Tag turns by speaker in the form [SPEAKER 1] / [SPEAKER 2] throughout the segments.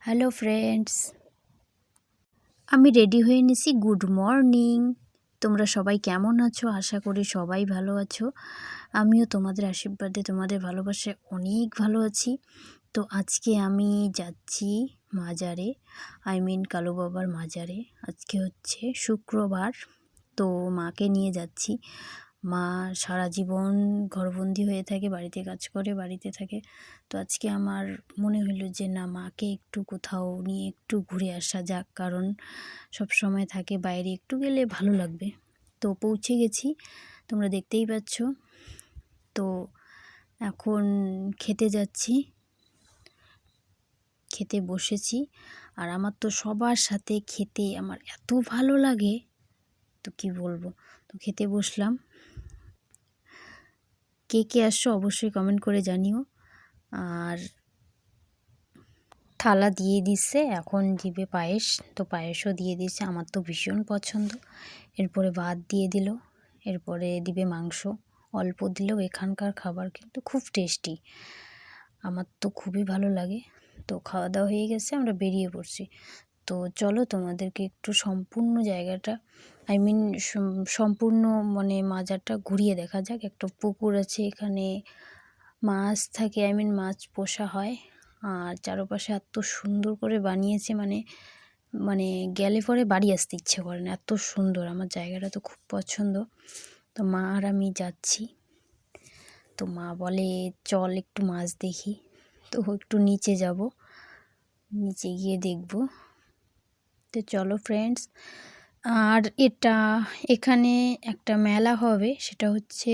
[SPEAKER 1] Hello friends, আমি ready হয়ে নিছি। Good morning. তোমরা সবাই কেমন আছো? আশা করি সবাই ভালো আছো। আমিও তোমাদের আশীর্বাদে, তোমাদের ভালোবাসায় অনেক ভালো আছি। তো আজকে আমি যাচ্ছি মাজারে, কালু বাবার মাজারে। আজকে হচ্ছে শুক্রবার, তো মাকে নিয়ে যাচ্ছি। মা সারা জীবন ঘরবন্দি হয়ে থাকে, বাড়িতে কাজ করে, বাড়িতে থাকে। তো আজকে আমার মনে হলো যে না, মাকে একটু কোথাও নিয়ে একটু ঘুরে আসা যাক, কারণ সব সময় থাকে বাইরে, একটু গেলে ভালো লাগবে। তো পৌঁছে গেছি, তোমরা দেখতেই পাচ্ছ। তো এখন খেতে যাচ্ছি, খেতে বসেছি। আর আমার তো সবার সাথে খেতে আমার এত ভালো লাগে, তো কি বলবো। তো খেতে বসলাম। কে কে আসছো অবশ্যই কমেন্ট করে জানিও। আর থালা দিয়ে দিচ্ছে, এখন দিবে পায়েস। তো পায়েসও দিয়ে দিচ্ছে, আমার তো ভীষণ পছন্দ। এরপরে ভাত দিয়ে দিল, এরপরে দিবে মাংস। অল্প দিলেও এখানকার খাবার কিন্তু খুব টেস্টি, আমার তো খুবই ভালো লাগে। তো খাওয়া দাওয়া হয়ে গেছে, আমরা বেরিয়ে পড়ছি। তো চলো তোমাদেরকে একটু সম্পূর্ণ জায়গাটা, সম্পূর্ণ মাজারটা ঘুরিয়ে দেখা যাক। একটা পুকুর আছে এখানে, মাছ থাকে, মাছ পোষা হয়। আর চারপাশে এত সুন্দর করে বানিয়েছে, মানে গেলে পরে বাড়ি আসতে ইচ্ছে করে না, এত সুন্দর। আমার জায়গাটা তো খুব পছন্দ। তো মা আর আমি যাচ্ছি। তো মা বলে চল একটু মাছ দেখি। তো একটু নিচে যাব, নিচে গিয়ে দেখব। তো চলো ফ্রেন্ডস। আর এখানে একটা মেলা হবে, সেটা হচ্ছে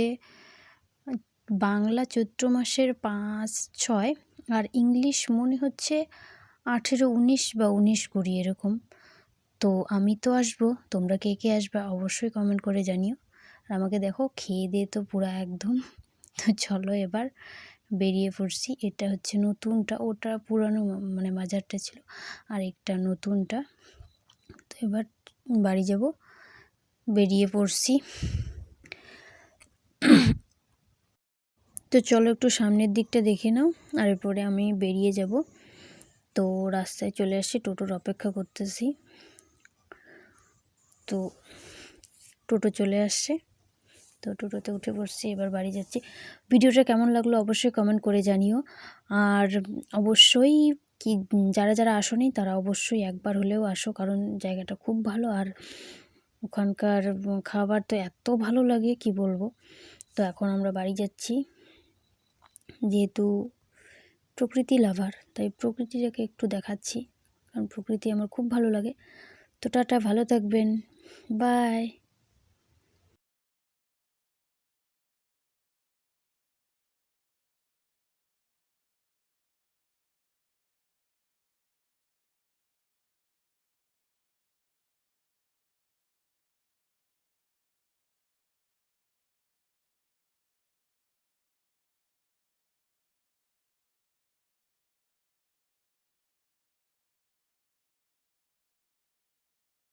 [SPEAKER 1] বাংলা চৈত্র মাসের 5-6, আর ইংলিশ মনে হচ্ছে 18-19 বা 19-20 এরকম। তো আমি তো আসবো, তোমরা কে কে আসবে অবশ্যই কমেন্ট করে জানিও। আর আমাকে দেখো খেয়ে দিয়ে তো পুরো একদম। তো চলো এবার বেরিয়ে পড়ছি। এটা হচ্ছে নতুনটা, ওটা পুরানো মাজারটা ছিল, আর একটা নতুনটা। তো এবার বাড়ি যাব, বেরিয়ে পড়ছি। তো চলো একটু সামনের দিকটা দেখে নাও, আর এরপরে আমি বেরিয়ে যাব। তো রাস্তায় চলে আসছি, টোটোর অপেক্ষা করতেছি। তো টোটো চলে আসছে, তো টোটোতে উঠে পড়ছি, এবার বাড়ি যাচ্ছি। ভিডিওটা কেমন লাগলো অবশ্যই কমেন্ট করে জানিও। আর অবশ্যই যারা যারা আসোনি তারা অবশ্যই একবার হলেও আসো, কারণ জায়গাটা খুব ভালো। আর ওখানকার খাবার তো এত ভালো লাগে, কি বলবো। তো এখন আমরা বাড়ি যাচ্ছি, যেহেতু প্রকৃতি লাভার, তাই প্রকৃতিটাকে একটু দেখাচ্ছি, কারণ প্রকৃতি আমার খুব ভালো লাগে। তো টাটা, ভালো থাকবেন, বাই।